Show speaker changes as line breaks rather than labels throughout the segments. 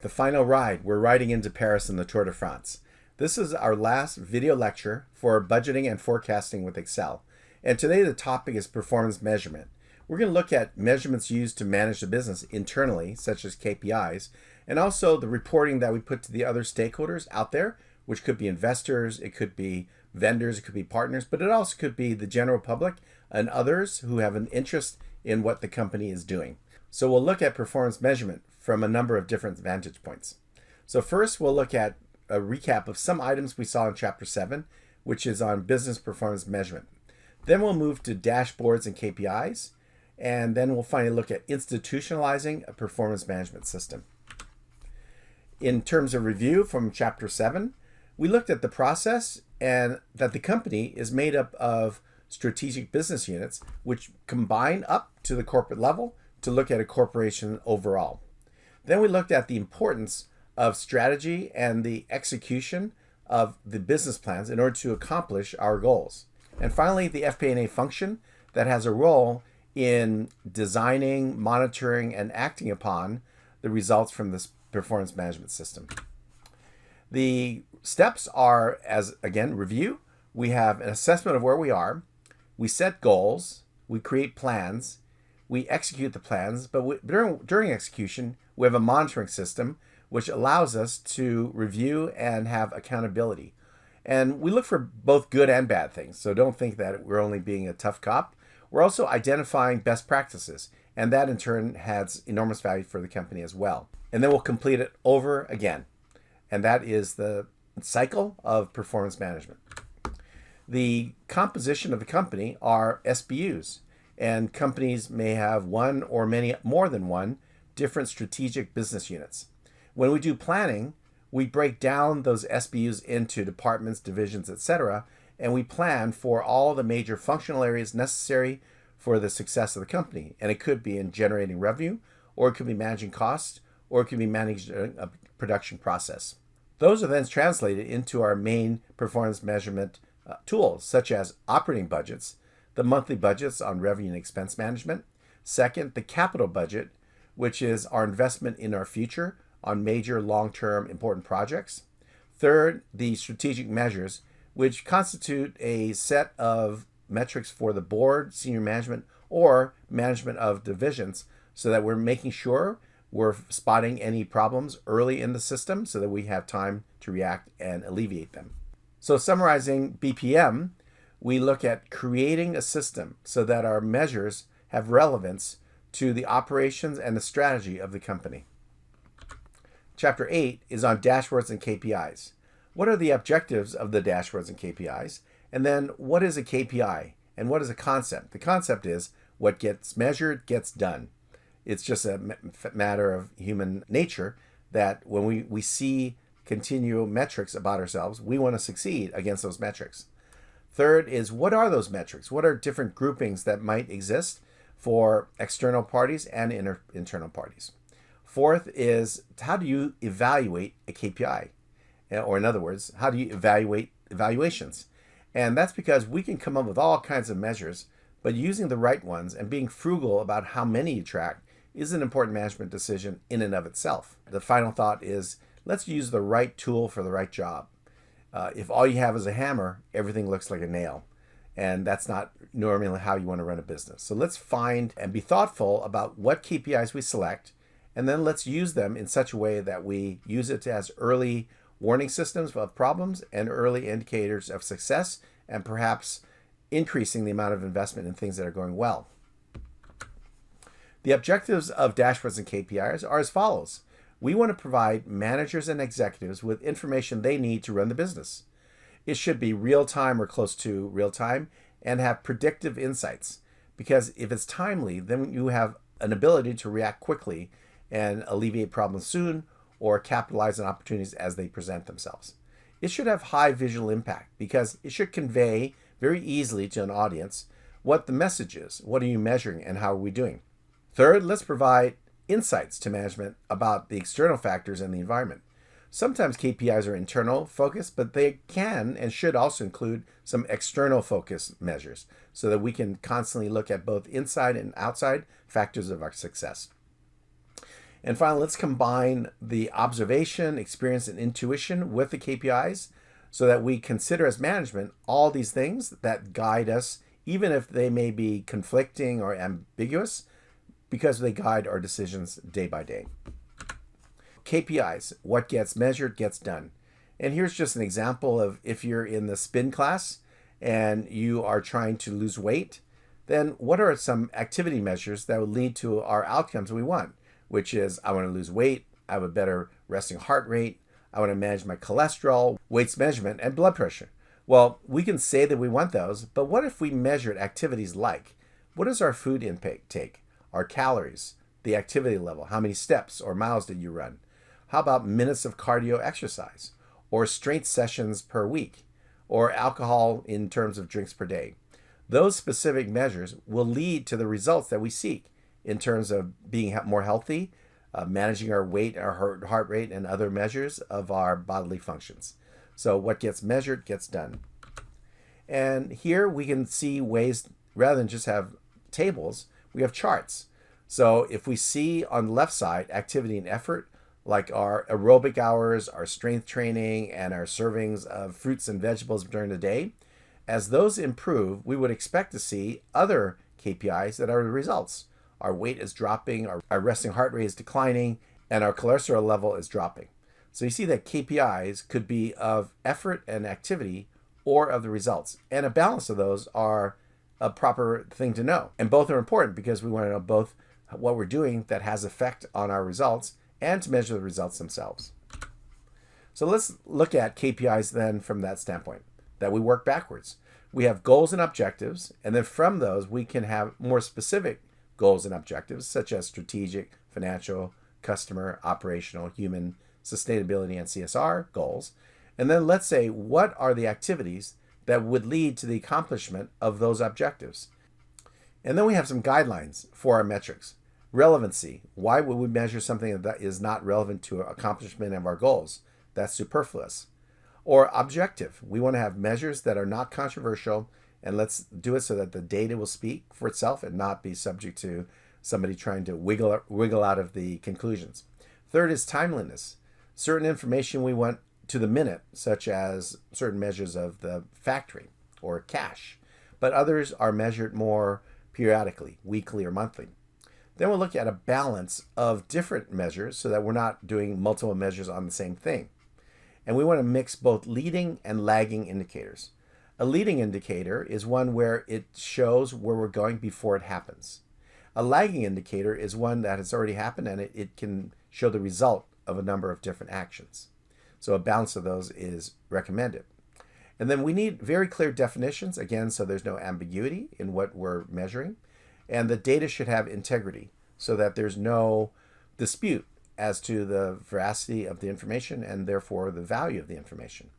The final ride. We're riding into Paris in the Tour de France. This is our last video lecture for budgeting and forecasting with Excel. And today the topic is performance measurement. We're going to look at measurements used to manage the business internally, such as KPIs, and also the reporting that we put to the other stakeholders out there, which could be investors, it could be vendors, it could be partners, but it also could be the general public and others who have an interest in what the company is doing. So we'll look at performance measurement from a number of different vantage points. So first, we'll look at a recap of some items we saw in Chapter 7, which is on business performance measurement. Then we'll move to dashboards and KPIs, and then we'll finally look at institutionalizing a performance management system. In terms of review from Chapter 7, we looked at the process and that the company is made up of strategic business units, which combine up to the corporate level to look at a corporation overall. Then we looked at the importance of strategy and the execution of the business plans in order to accomplish our goals. And finally, the FP&A function that has a role in designing, monitoring, and acting upon the results from this performance management system. The steps are, as again, review. We have an assessment of where we are. We set goals. We create plans. We execute the plans, but during execution, we have a monitoring system which allows us to review and have accountability. And we look for both good and bad things. So don't think that we're only being a tough cop. We're also identifying best practices, and that in turn has enormous value for the company as well. And then we'll complete it over again. And that is the cycle of performance management. The composition of the company are SBUs. And companies may have one or many more than one different strategic business units. When we do planning, we break down those SBUs into departments, divisions, etc., and we plan for all the major functional areas necessary for the success of the company. And it could be in generating revenue, or it could be managing costs, or it could be managing a production process. Those are then translated into our main performance measurement tools, such as operating budgets, the monthly budgets on revenue and expense management. Second, the capital budget, which is our investment in our future on major long-term important projects. Third, the strategic measures, which constitute a set of metrics for the board, senior management, or management of divisions, so that we're making sure we're spotting any problems early in the system so that we have time to react and alleviate them. So summarizing BPM, we look at creating a system so that our measures have relevance to the operations and the strategy of the company. Chapter 8 is on dashboards and KPIs. What are the objectives of the dashboards and KPIs? And then what is a KPI and what is a concept? The concept is what gets measured gets done. It's just a matter of human nature that when we see continual metrics about ourselves, we want to succeed against those metrics. Third is, what are those metrics? What are different groupings that might exist for external parties and internal parties? Fourth is, how do you evaluate a KPI? Or in other words, how do you evaluate evaluations? And that's because we can come up with all kinds of measures, but using the right ones and being frugal about how many you track is an important management decision in and of itself. The final thought is, let's use the right tool for the right job. If all you have is a hammer, everything looks like a nail. And that's not normally how you want to run a business. So let's find and be thoughtful about what KPIs we select, and then let's use them in such a way that we use it as early warning systems of problems and early indicators of success, and perhaps increasing the amount of investment in things that are going well. The objectives of dashboards and KPIs are as follows. We want to provide managers and executives with information they need to run the business. It should be real-time or close to real-time and have predictive insights, because if it's timely, then you have an ability to react quickly and alleviate problems soon or capitalize on opportunities as they present themselves. It should have high visual impact because it should convey very easily to an audience what the message is, what are you measuring, and how are we doing. Third, let's provide insights to management about the external factors and the environment. Sometimes KPIs are internal focused, but they can and should also include some external focus measures so that we can constantly look at both inside and outside factors of our success. And finally, let's combine the observation, experience, and intuition with the KPIs so that we consider as management all these things that guide us, even if they may be conflicting or ambiguous, because they guide our decisions day by day. KPIs, what gets measured gets done. And here's just an example of if you're in the spin class and you are trying to lose weight, then what are some activity measures that would lead to our outcomes we want, which is I want to lose weight, I have a better resting heart rate, I want to manage my cholesterol, weights measurement, and blood pressure. Well, we can say that we want those, but what if we measured activities like, what is our food intake, our calories, the activity level, how many steps or miles did you run? How about minutes of cardio exercise, or strength sessions per week, or alcohol in terms of drinks per day? Those specific measures will lead to the results that we seek in terms of being more healthy, managing our weight, our heart rate, and other measures of our bodily functions. So what gets measured gets done. And here we can see ways, rather than just have tables, we have charts. So if we see on the left side activity and effort, like our aerobic hours, our strength training, and our servings of fruits and vegetables during the day, as those improve, we would expect to see other KPIs that are the results. Our weight is dropping, our resting heart rate is declining, and our cholesterol level is dropping. So you see that KPIs could be of effort and activity or of the results. And a balance of those are a proper thing to know. And both are important because we want to know both what we're doing that has effect on our results and to measure the results themselves. So let's look at KPIs then from that standpoint, that we work backwards. We have goals and objectives, and then from those we can have more specific goals and objectives such as strategic, financial, customer, operational, human, sustainability, and CSR goals. And then let's say, what are the activities that would lead to the accomplishment of those objectives? And then we have some guidelines for our metrics. Relevancy. Why would we measure something that is not relevant to accomplishment of our goals? That's superfluous. Or objective. We want to have measures that are not controversial, and let's do it so that the data will speak for itself and not be subject to somebody trying to wiggle out of the conclusions. Third is timeliness. Certain information we want to the minute, such as certain measures of the factory or cash, but others are measured more periodically, weekly or monthly. Then we'll look at a balance of different measures so that we're not doing multiple measures on the same thing. And we want to mix both leading and lagging indicators. A leading indicator is one where it shows where we're going before it happens. A lagging indicator is one that has already happened and it can show the result of a number of different actions. So a balance of those is recommended. And then we need very clear definitions, again, so there's no ambiguity in what we're measuring. And the data should have integrity so that there's no dispute as to the veracity of the information and therefore the value of the information.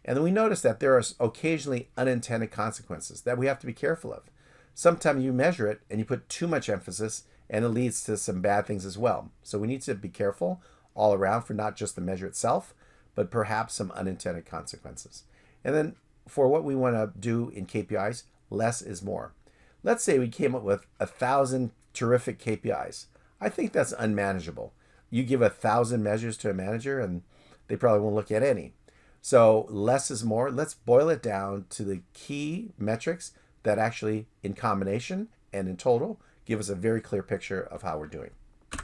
And then we notice that there are occasionally unintended consequences that we have to be careful of. Sometimes you measure it and you put too much emphasis and it leads to some bad things as well. So we need to be careful all around for not just the measure itself, but perhaps some unintended consequences. And then for what we want to do in KPIs, less is more. Let's say we came up with 1,000 terrific KPIs. I think that's unmanageable. You give 1,000 measures to a manager and they probably won't look at any. So less is more. Let's boil it down to the key metrics that actually in combination and in total give us a very clear picture of how we're doing.